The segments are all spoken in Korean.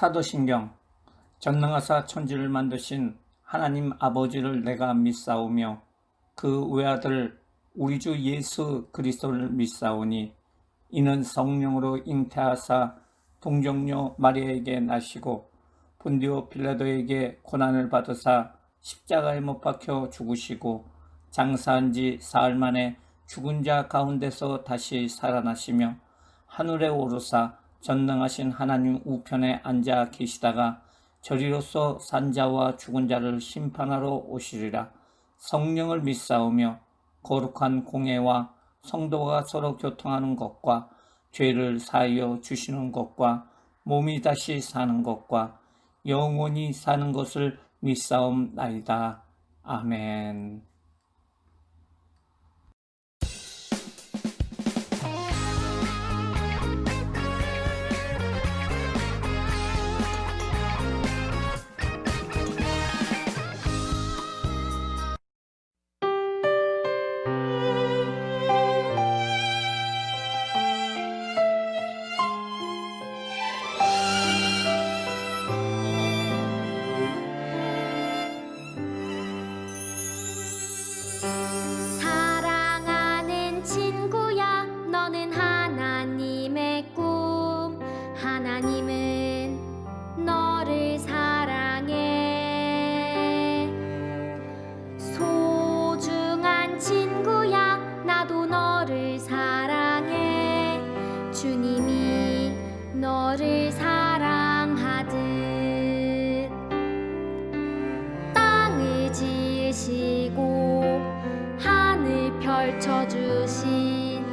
사도신경. 전능하사 천지를 만드신 하나님 아버지를 내가 믿사오며 그 외아들 우리 주 예수 그리스도를 믿사오니 이는 성령으로 잉태하사 동정녀 마리아에게 나시고 본디오 빌라도에게 고난을 받으사 십자가에 못 박혀 죽으시고 장사한 지 사흘 만에 죽은 자 가운데서 다시 살아나시며 하늘에 오르사 전능하신 하나님 우편에 앉아 계시다가 저리로서 산자와 죽은 자를 심판하러 오시리라. 성령을 믿사오며 거룩한 공예와 성도가 서로 교통하는 것과 죄를 사하여 주시는 것과 몸이 다시 사는 것과 영원히 사는 것을 믿사옵나이다. 아멘. 사랑하는 친구야, 너는 하나님의 꿈. 하나님은 너를 사랑해. 소중한 친구야, 나도 너를 사랑해. 주님이 너를 사랑하듯 땅을 지으시고 하늘 펼쳐주신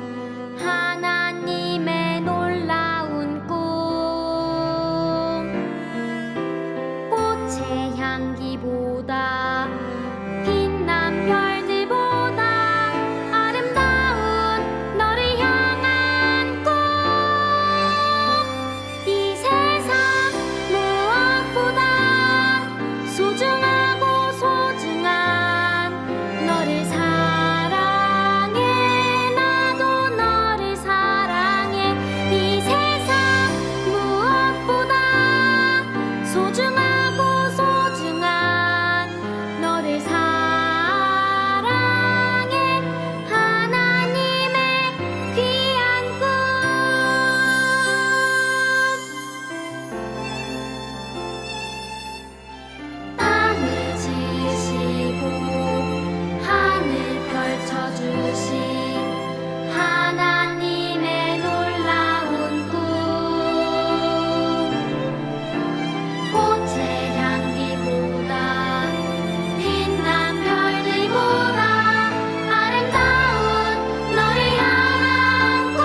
하나님의 놀라운 꿈. 꽃의 향기보다 빛난 별들보다 아름다운 너를 향한 꿈. 이 세상 무엇보다 소중하고 소중한 너를 사랑해. 나도 너를 사랑해. 이 세상 무엇보다 소중하고 소중한 너를 사랑해. 하나님의 귀한 꿈. 땅을 지으시고 하늘 펼쳐주신 하나님의 놀라운 꿈. 꽃의 향기보다 빛난 별들보다 아름다운 너를 향한 꿈.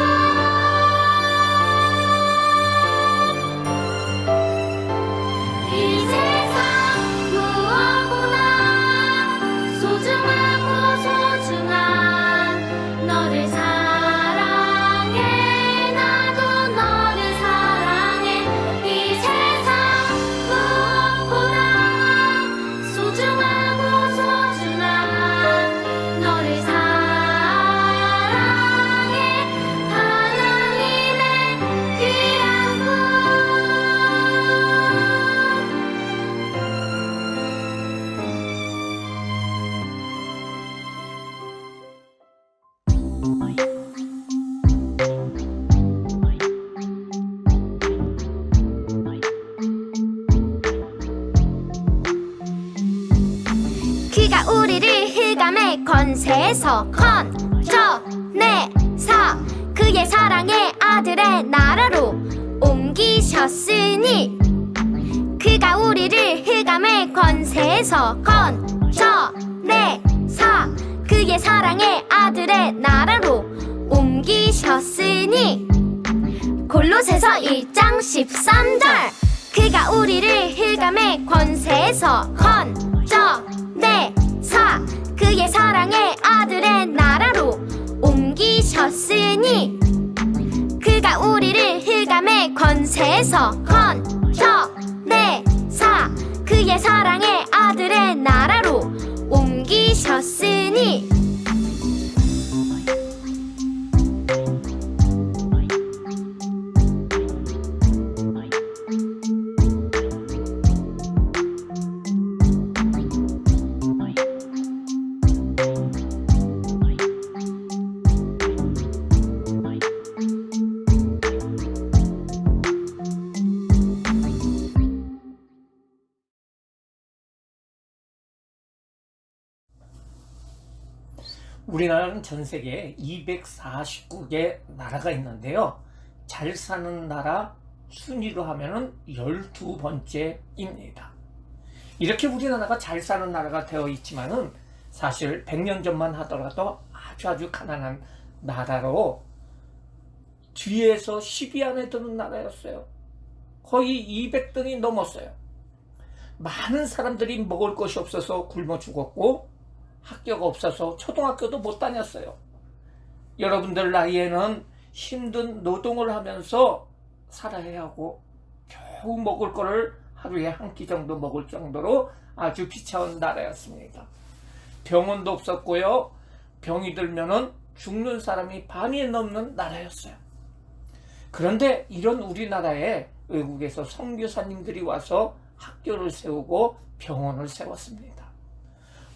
이 세상 무엇보다 소중하고 소중한 너를 사랑해. 나도 너를 사랑해. 이 세상 무엇보다 소중하고 소중한 너를 사랑해. 하나님의 귀한 꿈. 그가 우리를 흑암의 권세에서 건져내사 그의 사랑의 아들의 나라로 옮기셨으니. 그가 우리를 흑암의 권세에서 건져내사 그의 사랑의 아들의 나라로 옮기셨으니. 골로새서 1장 13절. 그가 우리를 흑암의 권세에서 건져내사 그의 사랑의 아들의 나라로 옮기셨으니. 그가 우리를 흑암의 권세에서 건져내사 그의 사랑의 아들의 나라로 옮기셨으니. 우리나라는 전 세계에 249개 나라가 있는데요. 잘 사는 나라 순위로 하면은 12번째입니다. 이렇게 우리나라가 잘 사는 나라가 되어 있지만은 사실 100년 전만 하더라도 아주 가난한 나라로 뒤에서 10위 안에 드는 나라였어요. 거의 200등이 넘었어요. 많은 사람들이 먹을 것이 없어서 굶어 죽었고 학교가 없어서 초등학교도 못 다녔어요. 여러분들 나이에는 힘든 노동을 하면서 살아야 하고 겨우 먹을 거를 하루에 한 끼 정도 먹을 정도로 아주 비참한 나라였습니다. 병원도 없었고요. 병이 들면은 죽는 사람이 반이 넘는 나라였어요. 그런데 이런 우리나라에 외국에서 선교사님들이 와서 학교를 세우고 병원을 세웠습니다.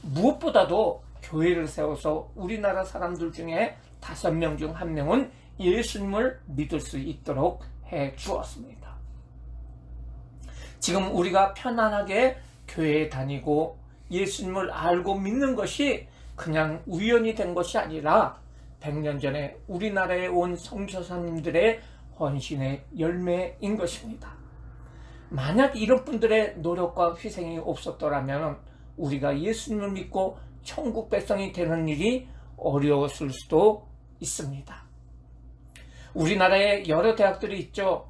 무엇보다도 교회를 세워서 우리나라 사람들 중에 5명 중 1명은 예수님을 믿을 수 있도록 해 주었습니다. 지금 우리가 편안하게 교회에 다니고 예수님을 알고 믿는 것이 그냥 우연히 된 것이 아니라 100년 전에 우리나라에 온 선교사님들의 헌신의 열매인 것입니다. 만약 이런 분들의 노력과 희생이 없었더라면 우리가 예수님을 믿고 천국 백성이 되는 일이 어려웠을 수도 있습니다. 우리나라에 여러 대학들이 있죠.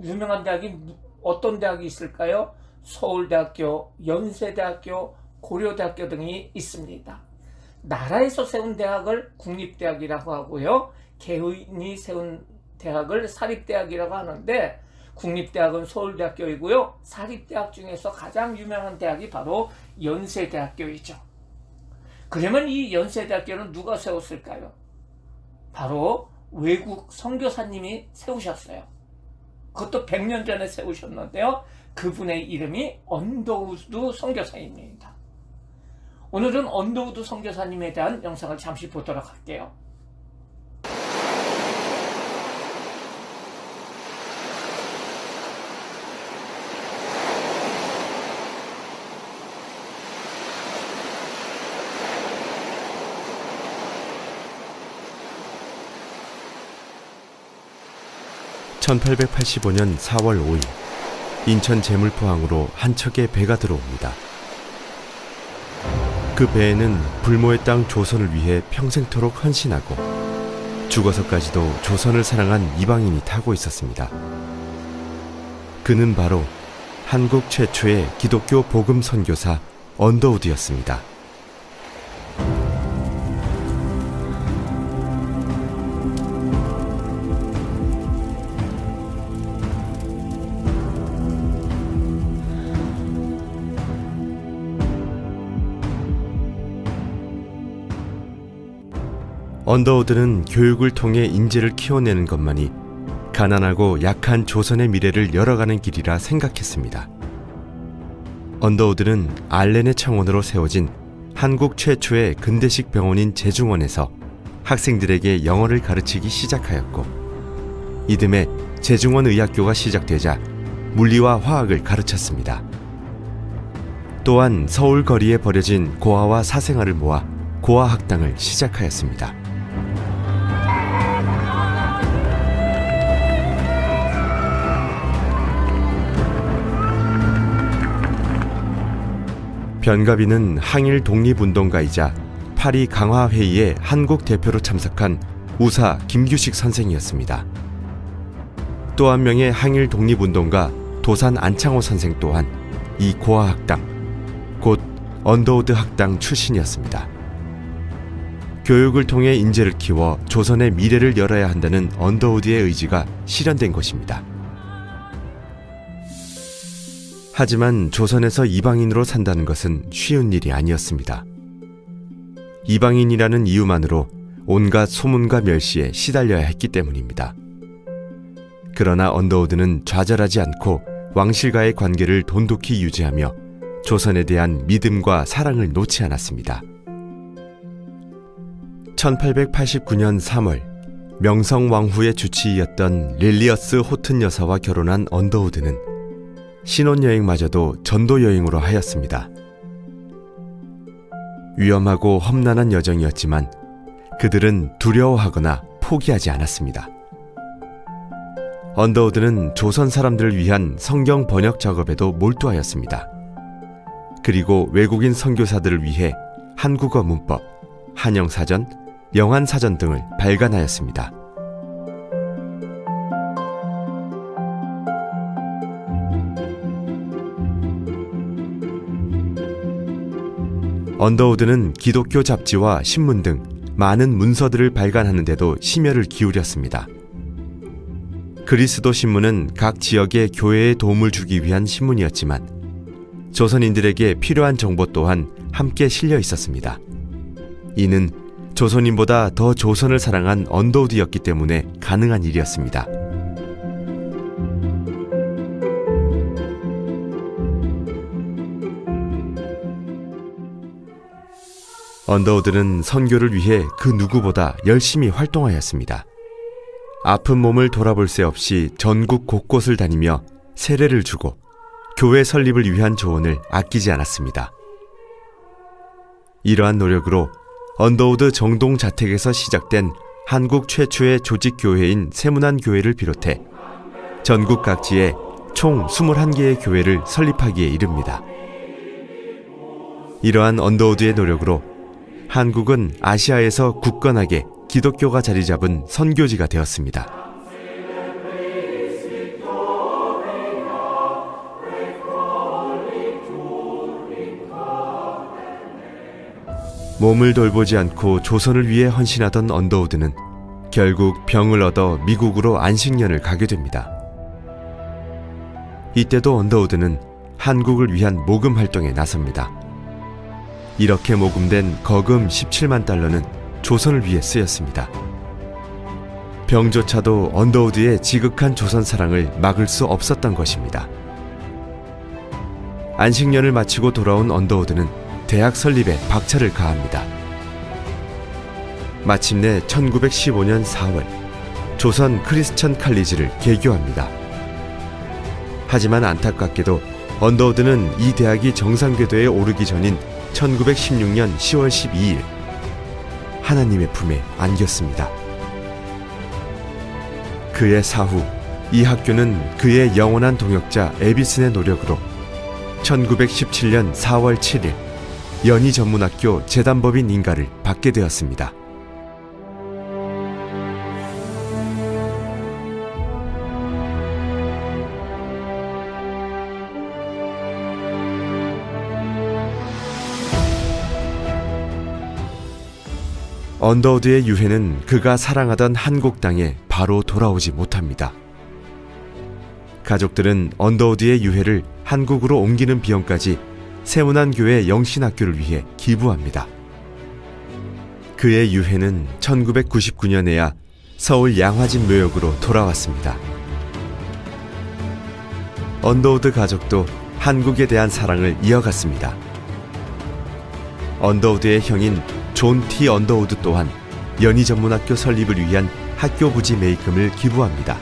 유명한 대학이 어떤 대학이 있을까요? 서울대학교, 연세대학교, 고려대학교 등이 있습니다. 나라에서 세운 대학을 국립대학이라고 하고요. 개인이 세운 대학을 사립대학이라고 하는데 국립대학은 서울대학교이고요. 사립대학 중에서 가장 유명한 대학이 바로 연세대학교이죠. 그러면 이 연세대학교는 누가 세웠을까요? 바로 외국 선교사님이 세우셨어요. 그것도 100년 전에 세우셨는데요. 그분의 이름이 언더우드 선교사입니다. 오늘은 언더우드 선교사님에 대한 영상을 잠시 보도록 할게요. 1885년 4월 5일 인천 제물포항으로 한 척의 배가 들어옵니다. 그 배에는 불모의 땅 조선을 위해 평생토록 헌신하고 죽어서까지도 조선을 사랑한 이방인이 타고 있었습니다. 그는 바로 한국 최초의 기독교 복음 선교사 언더우드였습니다. 언더우드는 교육을 통해 인재를 키워내는 것만이 가난하고 약한 조선의 미래를 열어가는 길이라 생각했습니다. 언더우드는 알렌의 청원으로 세워진 한국 최초의 근대식 병원인 제중원에서 학생들에게 영어를 가르치기 시작하였고 이듬해 제중원 의학교가 시작되자 물리와 화학을 가르쳤습니다. 또한 서울 거리에 버려진 고아와 사생아를 모아 고아학당을 시작하였습니다. 변가비는 항일 독립운동가이자 파리 강화회의에 한국 대표로 참석한 우사 김규식 선생이었습니다. 또 한 명의 항일 독립운동가 도산 안창호 선생 또한 이 고아학당, 곧 언더우드 학당 출신이었습니다. 교육을 통해 인재를 키워 조선의 미래를 열어야 한다는 언더우드의 의지가 실현된 것입니다. 하지만 조선에서 이방인으로 산다는 것은 쉬운 일이 아니었습니다. 이방인이라는 이유만으로 온갖 소문과 멸시에 시달려야 했기 때문입니다. 그러나 언더우드는 좌절하지 않고 왕실과의 관계를 돈독히 유지하며 조선에 대한 믿음과 사랑을 놓지 않았습니다. 1889년 3월 명성왕후의 주치의였던 릴리어스 호튼 여사와 결혼한 언더우드는 신혼여행마저도 전도여행으로 하였습니다. 위험하고 험난한 여정이었지만 그들은 두려워하거나 포기하지 않았습니다. 언더우드는 조선 사람들을 위한 성경 번역 작업에도 몰두하였습니다. 그리고 외국인 선교사들을 위해 한국어 문법, 한영사전, 영한사전 등을 발간하였습니다. 언더우드는 기독교 잡지와 신문 등 많은 문서들을 발간하는 데도 심혈을 기울였습니다. 그리스도 신문은 각 지역의 교회에 도움을 주기 위한 신문이었지만 조선인들에게 필요한 정보 또한 함께 실려 있었습니다. 이는 조선인보다 더 조선을 사랑한 언더우드였기 때문에 가능한 일이었습니다. 언더우드는 선교를 위해 그 누구보다 열심히 활동하였습니다. 아픈 몸을 돌아볼 새 없이 전국 곳곳을 다니며 세례를 주고 교회 설립을 위한 조언을 아끼지 않았습니다. 이러한 노력으로 언더우드 정동 자택에서 시작된 한국 최초의 조직교회인 세문안교회를 비롯해 전국 각지에 총 21개의 교회를 설립하기에 이릅니다. 이러한 언더우드의 노력으로 한국은 아시아에서 굳건하게 기독교가 자리 잡은 선교지가 되었습니다. 몸을 돌보지 않고 조선을 위해 헌신하던 언더우드는 결국 병을 얻어 미국으로 안식년을 가게 됩니다. 이때도 언더우드는 한국을 위한 모금 활동에 나섭니다. 이렇게 모금된 거금 17만 달러는 조선을 위해 쓰였습니다. 병조차도 언더우드의 지극한 조선 사랑을 막을 수 없었던 것입니다. 안식년을 마치고 돌아온 언더우드는 대학 설립에 박차를 가합니다. 마침내 1915년 4월 조선 크리스천 칼리지를 개교합니다. 하지만 안타깝게도 언더우드는 이 대학이 정상궤도에 오르기 전인 1916년 10월 12일 하나님의 품에 안겼습니다. 그의 사후 이 학교는 그의 영원한 동역자 에비슨의 노력으로 1917년 4월 7일 연희전문학교 재단법인 인가를 받게 되었습니다. 언더우드의 유해는 그가 사랑하던 한국 땅에 바로 돌아오지 못합니다. 가족들은 언더우드의 유해를 한국으로 옮기는 비용까지 세문안교회 영신학교를 위해 기부합니다. 그의 유해는 1999년에야 서울 양화진 묘역으로 돌아왔습니다. 언더우드 가족도 한국에 대한 사랑을 이어갔습니다. 언더우드의 형인 존 T. 언더우드 또한 연희전문학교 설립을 위한 학교 부지 매입금을 기부합니다.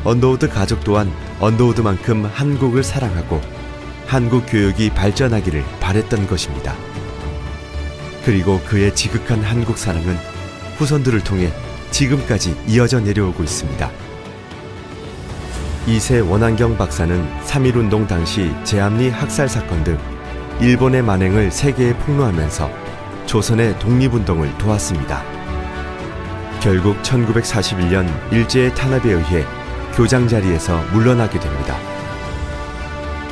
언더우드 가족 또한 언더우드만큼 한국을 사랑하고 한국 교육이 발전하기를 바랬던 것입니다. 그리고 그의 지극한 한국 사랑은 후손들을 통해 지금까지 이어져 내려오고 있습니다. 이세 원한경 박사는 3.1운동 당시 제암리 학살 사건 등 일본의 만행을 세계에 폭로하면서 조선의 독립운동을 도왔습니다. 결국 1941년 일제의 탄압에 의해 교장 자리에서 물러나게 됩니다.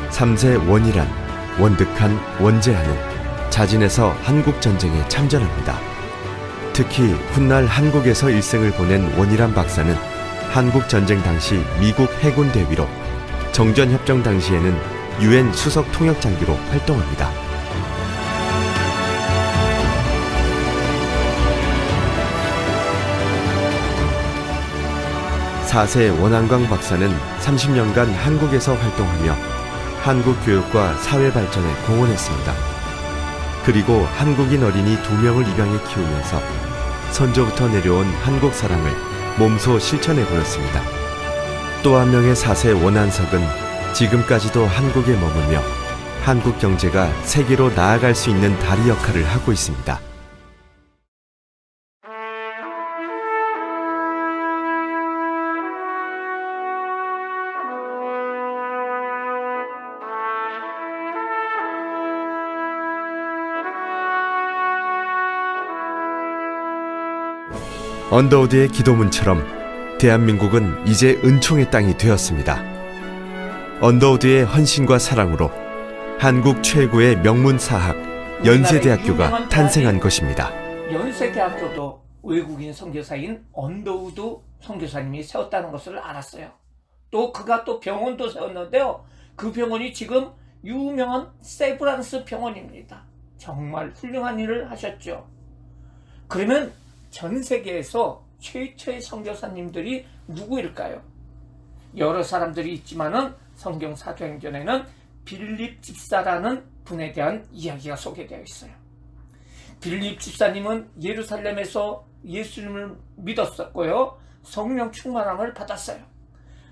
3세 원이란, 원득한, 원제하는 자진해서 한국전쟁에 참전합니다. 특히 훗날 한국에서 일생을 보낸 원이란 박사는 한국전쟁 당시 미국 해군 대위로, 정전협정 당시에는 UN 수석 통역장교로 활동합니다. 사세 원한광 박사는 30년간 한국에서 활동하며 한국 교육과 사회 발전에 공헌했습니다. 그리고 한국인 어린이 2명을 입양해 키우면서 선조부터 내려온 한국 사랑을 몸소 실천해 보였습니다. 또 한 명의 사세 원한석은 지금까지도 한국에 머물며 한국 경제가 세계로 나아갈 수 있는 다리 역할을 하고 있습니다. 언더우드의 기도문처럼 대한민국은 이제 은총의 땅이 되었습니다. 언더우드의 헌신과 사랑으로 한국 최고의 명문 사학 연세대학교가 탄생한 것입니다. 연세대학교도 외국인 선교사인 언더우드 선교사님이 세웠다는 것을 알았어요. 또 그가 또 병원도 세웠는데요. 그 병원이 지금 유명한 세브란스 병원입니다. 정말 훌륭한 일을 하셨죠. 그러면 전 세계에서 최초의 선교사님들이 누구일까요? 여러 사람들이 있지만은 성경 사도행전에는 빌립 집사라는 분에 대한 이야기가 소개되어 있어요. 빌립 집사님은 예루살렘에서 예수님을 믿었었고요. 성령 충만함을 받았어요.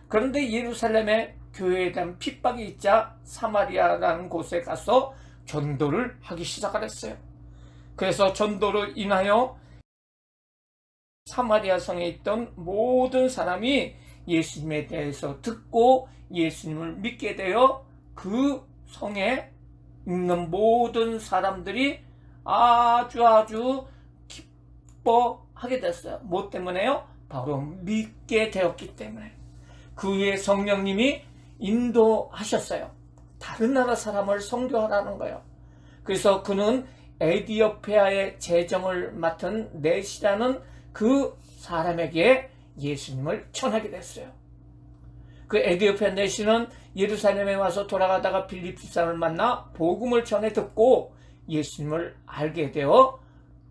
그런데 예루살렘에 교회에 대한 핍박이 있자 사마리아라는 곳에 가서 전도를 하기 시작했어요. 그래서 전도로 인하여 사마리아 성에 있던 모든 사람이 예수님에 대해서 듣고 예수님을 믿게 되어 그 성에 있는 모든 사람들이 아주 기뻐하게 됐어요. 뭐 때문에요? 바로 믿게 되었기 때문에. 그 후에 성령님이 인도하셨어요. 다른 나라 사람을 선교하라는 거예요. 그래서 그는 에디오피아의 재정을 맡은 넷이라는 그 사람에게 예수님을 전하게 됐어요. 그 에디오피아 넷이는 예루살렘에 와서 돌아가다가 빌립 집사를 만나 복음을 전해 듣고 예수님을 알게 되어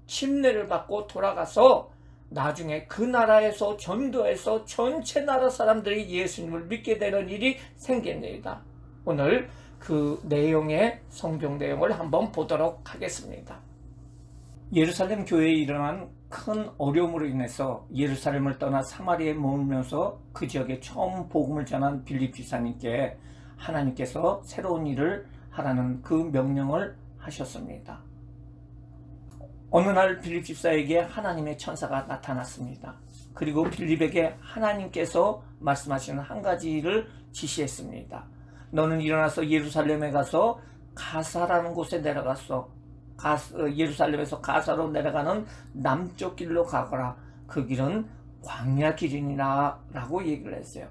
침례를 받고 돌아가서 나중에 그 나라에서 전도해서 전체 나라 사람들이 예수님을 믿게 되는 일이 생깁니다. 오늘 그 내용의 성경 내용을 한번 보도록 하겠습니다. 예루살렘 교회에 일어난 큰 어려움으로 인해서 예루살렘을 떠나 사마리아에 머물면서 그 지역에 처음 복음을 전한 빌립 집사님께 하나님께서 새로운 일을 하라는 그 명령을 하셨습니다. 어느 날 빌립 집사에게 하나님의 천사가 나타났습니다. 그리고 빌립에게 하나님께서 말씀하시는 한 가지 일을 지시했습니다. 너는 일어나서 예루살렘에 가서 가사라는 곳에 내려갔어. 예루살렘에서 가사로 내려가는 남쪽 길로 가거라. 그 길은 광야 길이니라 라고 얘기를 했어요.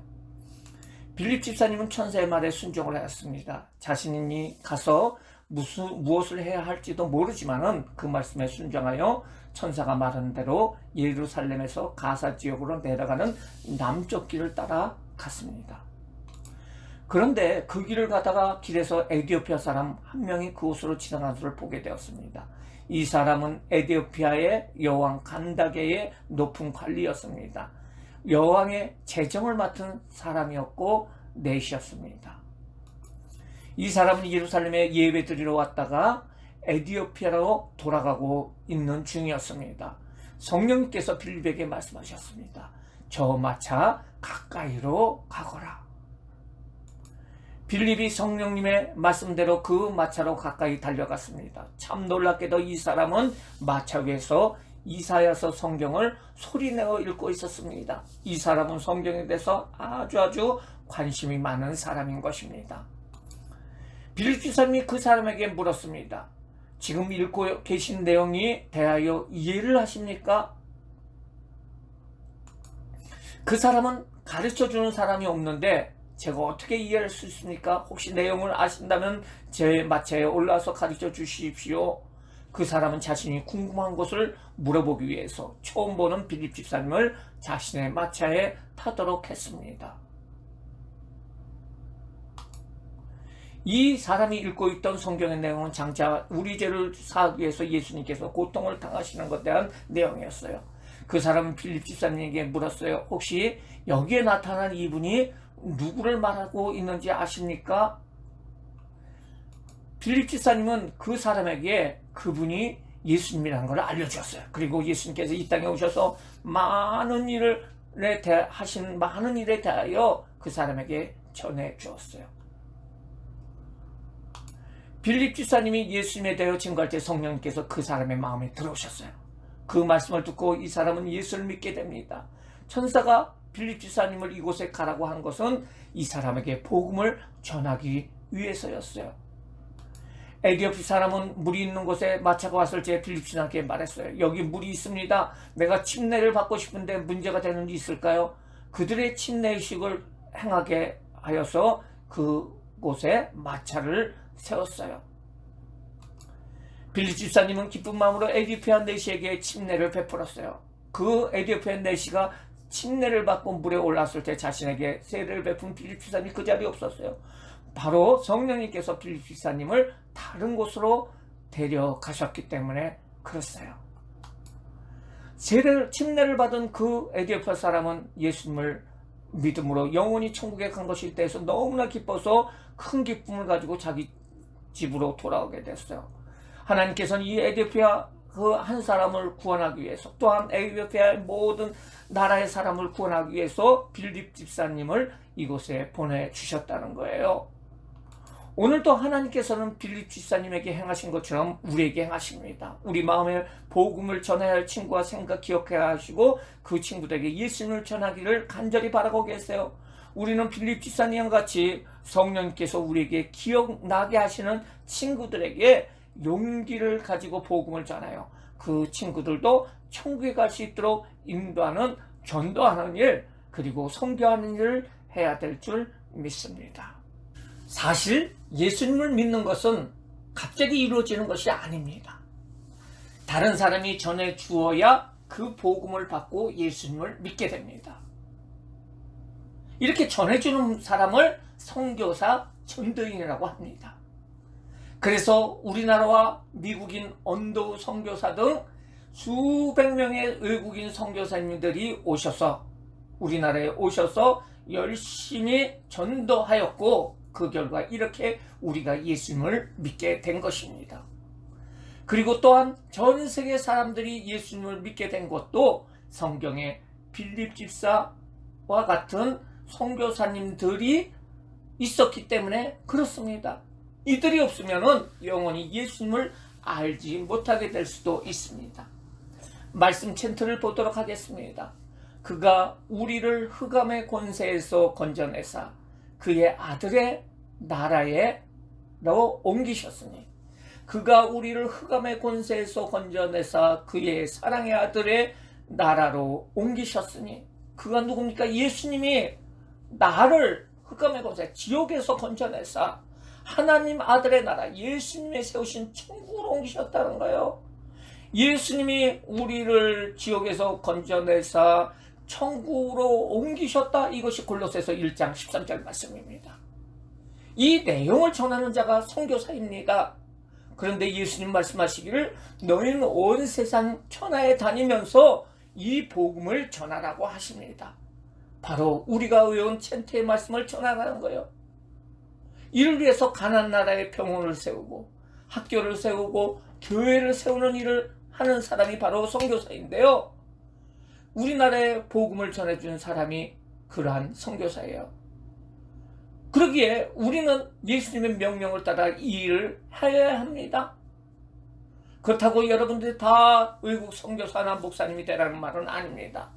빌립 집사님은 천사의 말에 순종을 하였습니다. 자신이 가서 무엇을 해야 할지도 모르지만은 그 말씀에 순종하여 천사가 말한 대로 예루살렘에서 가사 지역으로 내려가는 남쪽 길을 따라 갔습니다. 그런데 그 길을 가다가 길에서 에디오피아 사람 한 명이 그곳으로 지나가는 것을 보게 되었습니다. 이 사람은 에디오피아의 여왕 간다게의 높은 관리였습니다. 여왕의 재정을 맡은 사람이었고 넷이었습니다. 이 사람은 예루살렘에 예배 드리러 왔다가 에디오피아로 돌아가고 있는 중이었습니다. 성령님께서 빌립에게 말씀하셨습니다. 저 마차 가까이로 가거라. 빌립이 성령님의 말씀대로 그 마차로 가까이 달려갔습니다. 참 놀랍게도 이 사람은 마차 위에서 이사야서 성경을 소리내어 읽고 있었습니다. 이 사람은 성경에 대해서 아주 관심이 많은 사람인 것입니다. 빌립 집사님이 그 사람에게 물었습니다. 지금 읽고 계신 내용이 대하여 이해를 하십니까? 그 사람은 가르쳐주는 사람이 없는데 제가 어떻게 이해할 수 있습니까? 혹시 내용을 아신다면 제 마차에 올라와서 가르쳐 주십시오. 그 사람은 자신이 궁금한 것을 물어보기 위해서 처음 보는 빌립 집사님을 자신의 마차에 타도록 했습니다. 이 사람이 읽고 있던 성경의 내용은 장차 우리 죄를 사하기 위해서 예수님께서 고통을 당하시는 것에 대한 내용이었어요. 그 사람은 빌립 집사님에게 물었어요. 혹시 여기에 나타난 이분이 누구를 말하고 있는지 아십니까? 빌립 집사님은 그 사람에게 그분이 예수님이라는 걸 알려주었어요. 그리고 예수님께서 이 땅에 오셔서 많은 일에 대하여 그 사람에게 전해 주었어요. 빌립 집사님이 예수님에 대하여 증거할 때 성령님께서 그 사람의 마음에 들어오셨어요. 그 말씀을 듣고 이 사람은 예수를 믿게 됩니다. 천사가 빌립 집사님을 이곳에 가라고 한 것은 이 사람에게 복음을 전하기 위해서였어요. 에디오피 사람은 물이 있는 곳에 마차가 왔을 때 빌립 신하에게 말했어요. 여기 물이 있습니다. 내가 침례를 받고 싶은데 문제가 되는 일 있을까요? 그들의 침례의식을 행하게 하여서 그곳에 마차를 세웠어요. 빌립 집사님은 기쁜 마음으로 에디오피아 내시에게 침례를 베풀었어요. 그 에디오피아 내시가 침례를 받고 물에 올랐을 때 자신에게 세례를 베푼 빌립 집사님이 그 자리에 없었어요. 바로 성령님께서 빌립 집사님을 다른 곳으로 데려가셨기 때문에 그랬어요. 침례를 받은 그 에디오피아 사람은 예수님을 믿음으로 영원히 천국에 간 것에 대해서 너무나 기뻐서 큰 기쁨을 가지고 자기 집으로 돌아오게 됐어요. 하나님께서는 이 에디오피아 그 한 사람을 구원하기 위해서, 또한 에디오피아의 모든 나라의 사람을 구원하기 위해서 빌립 집사님을 이곳에 보내주셨다는 거예요. 오늘도 하나님께서는 빌립 집사님에게 행하신 것처럼 우리에게 행하십니다. 우리 마음에 복음을 전해야 할 친구와 생각 기억해야 하시고 그 친구들에게 예수님을 전하기를 간절히 바라고 계세요. 우리는 빌립 집사님과 같이 성령님께서 우리에게 기억나게 하시는 친구들에게 용기를 가지고 복음을 전하여 그 친구들도 천국에 갈 수 있도록 인도하는, 전도하는 일, 그리고 선교하는 일을 해야 될 줄 믿습니다. 사실 예수님을 믿는 것은 갑자기 이루어지는 것이 아닙니다. 다른 사람이 전해 주어야 그 복음을 받고 예수님을 믿게 됩니다. 이렇게 전해주는 사람을 선교사, 전도인이라고 합니다. 그래서 우리나라와 미국인, 언도 선교사 등 수백 명의 외국인 선교사님들이 오셔서 우리나라에 오셔서 열심히 전도하였고, 그 결과 이렇게 우리가 예수님을 믿게 된 것입니다. 그리고 또한 전 세계 사람들이 예수님을 믿게 된 것도 성경에 빌립 집사와 같은 선교사님들이 있었기 때문에 그렇습니다. 이들이 없으면 영원히 예수님을 알지 못하게 될 수도 있습니다. 말씀 챈트를 보도록 하겠습니다. 그가 우리를 흑암의 권세에서 건져내사 그의 아들의 나라에로 옮기셨으니, 그가 우리를 흑암의 권세에서 건져내사 그의 사랑의 아들의 나라로 옮기셨으니, 그가 누굽니까? 예수님이 나를 흑암의 권세, 지옥에서 건져내사 하나님 아들의 나라, 예수님이 세우신 천국으로 옮기셨다는 거예요. 예수님이 우리를 지옥에서 건져내사 천국으로 옮기셨다. 이것이 골로새서 1장 13절 말씀입니다. 이 내용을 전하는 자가 선교사입니다. 그런데 예수님 말씀하시기를 너희는 온 세상 천하에 다니면서 이 복음을 전하라고 하십니다. 바로 우리가 외운 챈트의 말씀을 전하라는 거예요. 이를 위해서 가나안 나라의 병원을 세우고 학교를 세우고 교회를 세우는 일을 하는 사람이 바로 선교사인데요. 우리나라에 복음을 전해주는 사람이 그러한 선교사예요. 그러기에 우리는 예수님의 명령을 따라 이 일을 해야 합니다. 그렇다고 여러분들이 다 외국 선교사나 목사님이 되라는 말은 아닙니다.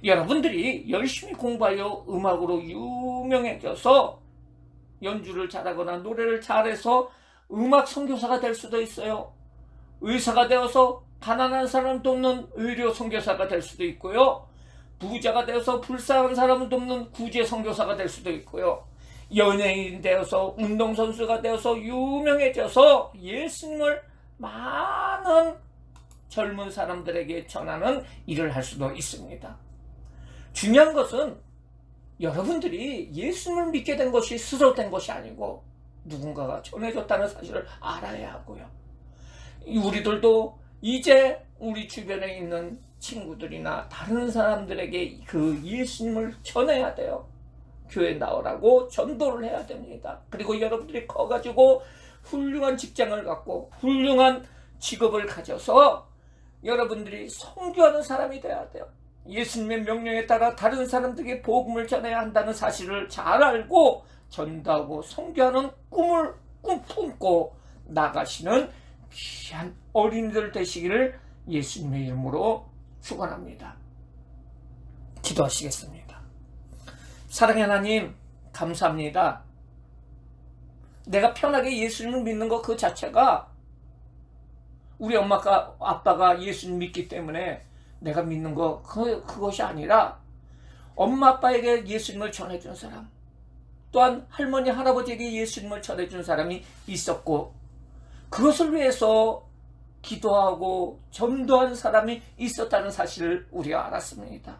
여러분들이 열심히 공부하여 음악으로 유명해져서 연주를 잘하거나 노래를 잘해서 음악 선교사가 될 수도 있어요. 의사가 되어서 가난한 사람 돕는 의료 선교사가 될 수도 있고요. 부자가 되어서 불쌍한 사람을 돕는 구제 선교사가 될 수도 있고요. 연예인 되어서, 운동선수가 되어서 유명해져서 예수님을 많은 젊은 사람들에게 전하는 일을 할 수도 있습니다. 중요한 것은 여러분들이 예수님을 믿게 된 것이 스스로 된 것이 아니고 누군가가 전해줬다는 사실을 알아야 하고요. 우리들도 이제 우리 주변에 있는 친구들이나 다른 사람들에게 그 예수님을 전해야 돼요. 교회 나오라고 전도를 해야 됩니다. 그리고 여러분들이 커가지고 훌륭한 직장을 갖고 훌륭한 직업을 가져서 여러분들이 선교하는 사람이 돼야 돼요. 예수님의 명령에 따라 다른 사람들에게 복음을 전해야 한다는 사실을 잘 알고 전도하고 선교하는 꿈을 품고 나가시는 귀한 어린이들 되시기를 예수님의 이름으로 축원합니다. 기도하시겠습니다. 사랑의 하나님, 감사합니다. 내가 편하게 예수님을 믿는 것 그 자체가 우리 엄마가 아빠가 예수님 믿기 때문에 내가 믿는 거 그것이 아니라 엄마 아빠에게 예수님을 전해준 사람, 또한 할머니 할아버지에게 예수님을 전해준 사람이 있었고 그것을 위해서 기도하고 전도한 사람이 있었다는 사실을 우리가 알았습니다.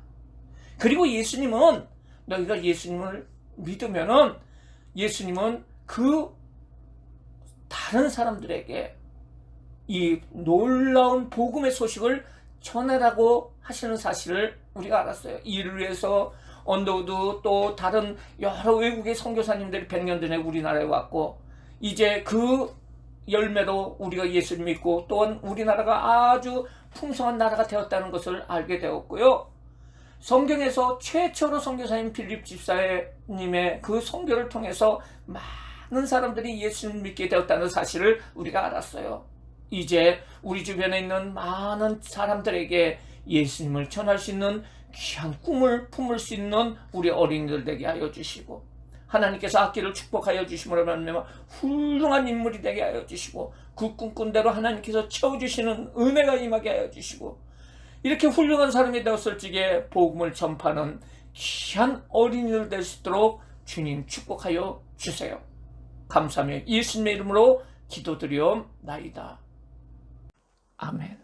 그리고 예수님은 너희가 예수님을 믿으면은 예수님은 그 다른 사람들에게 이 놀라운 복음의 소식을 전하라고 하시는 사실을 우리가 알았어요. 이를 위해서 언더우드 또 다른 여러 외국의 선교사님들이 100년 전에 우리나라에 왔고 이제 그 열매로 우리가 예수를 믿고 또한 우리나라가 아주 풍성한 나라가 되었다는 것을 알게 되었고요. 성경에서 최초로 선교사님 필립 집사님의 그 선교를 통해서 많은 사람들이 예수를 믿게 되었다는 사실을 우리가 알았어요. 이제 우리 주변에 있는 많은 사람들에게 예수님을 전할 수 있는 귀한 꿈을 품을 수 있는 우리 어린이들 되게 하여 주시고 하나님께서 악기를 축복하여 주심으로 말미암아 훌륭한 인물이 되게 하여 주시고 그 꿈꾼 대로 하나님께서 채워주시는 은혜가 임하게 하여 주시고 이렇게 훌륭한 사람이 되었을 적에 복음을 전파하는 귀한 어린이들 될 수 있도록 주님 축복하여 주세요. 감사하며 예수님의 이름으로 기도드리옵나이다. 아멘.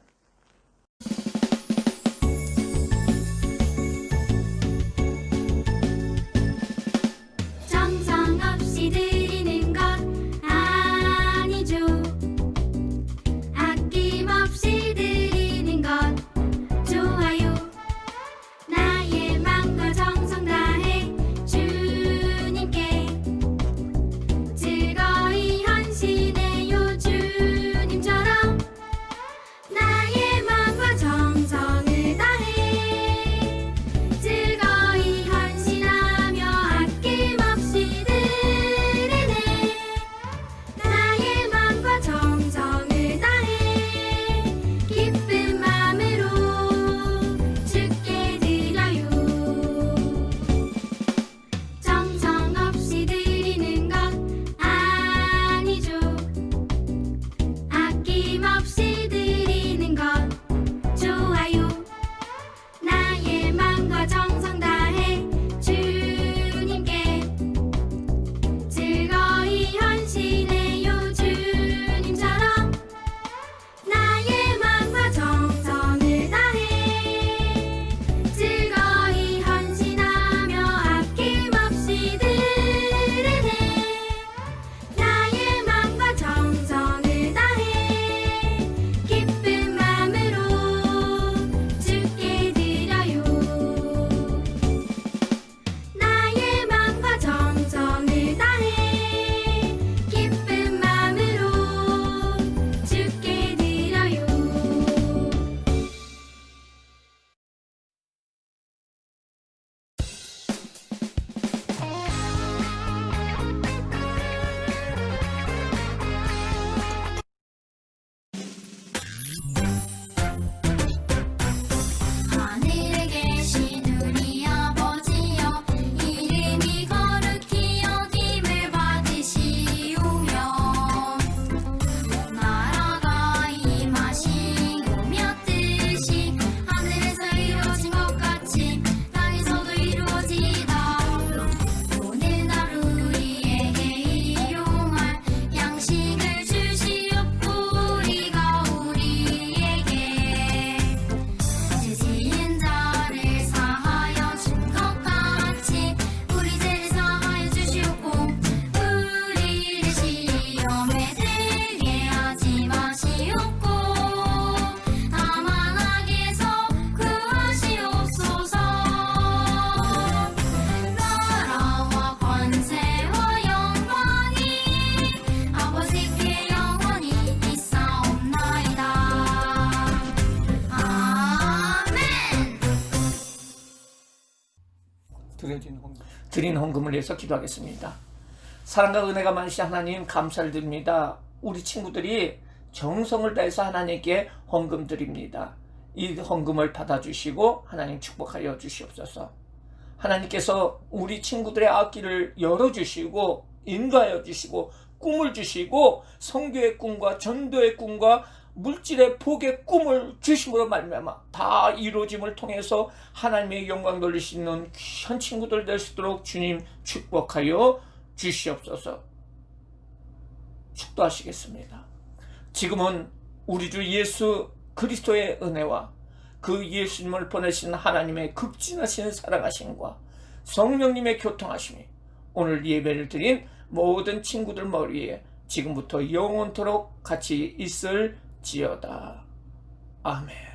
정성 없이 드리는 것 아니죠. 아낌없이 드리는 것 좋아요. 나의 마음과 정성 다해 주님께 즐거이 헌신해요. 주님처럼 나의 마음과 정성을 다해 즐거이 헌신하며 아낌없이 드리네. 나의 마음과 정성을 다해 기쁜 마음으로 주께 드려요. 정성 없이 드리는 것 아니죠. 아낌없이 드리는 것 좋아요. 나의 마음과 정성 다해 주님께 즐거이 헌신해요. 주님처럼 나의 마음과 정성을 다해 즐거이 헌신하며 아낌없이 드리네. 나의 마음과 정성을 다해 기쁜 마음으로 주께 드려요. 나의 마음과 정성을 다해 기쁜 마음으로 주께 드려요. 하늘에 계신 우리 아버지여 이름이 거룩히 여김을 받으시오며 나라가 임하시오며 뜻이 하늘에서 이루어진 것 같이 땅에서도 이루어지이다. 오늘 하루 우리에게 일용할 양식을 주시옵고 우리가 우리에게 죄 지은 자를 사하여 준 것 같이 우리 죄를 사하여 주시옵고 우리를 시험에 들게 하지 마시옵고 다만 악에서 구하시옵소서. 나라와 권세와 영광이 아버지께 영원히 있사옵나이다. 아멘. 드린 헌금을 위해서 기도하겠습니다. 사랑과 은혜가 많으신 하나님 감사를 드립니다. 우리 친구들이 정성을 다해서 하나님께 헌금 드립니다. 이 헌금을 받아주시고 하나님 축복하여 주시옵소서. 하나님께서 우리 친구들의 앞길을 열어주시고 인도하여 주시고 꿈을 주시고 선교의 꿈과 전도의 꿈과 물질의 복의 꿈을 주심으로 말미암아 다 이루어짐을 통해서 하나님의 영광 돌릴 수 있는 귀한 친구들 될 수 있도록 주님 축복하여 주시옵소서. 축도하시겠습니다. 지금은 우리 주 예수 그리스도의 은혜와 그 예수님을 보내신 하나님의 극진하신 사랑하심과 성령님의 교통하심이 오늘 예배를 드린 모든 친구들 머리에 지금부터 영원토록 같이 있을지어다. 아멘.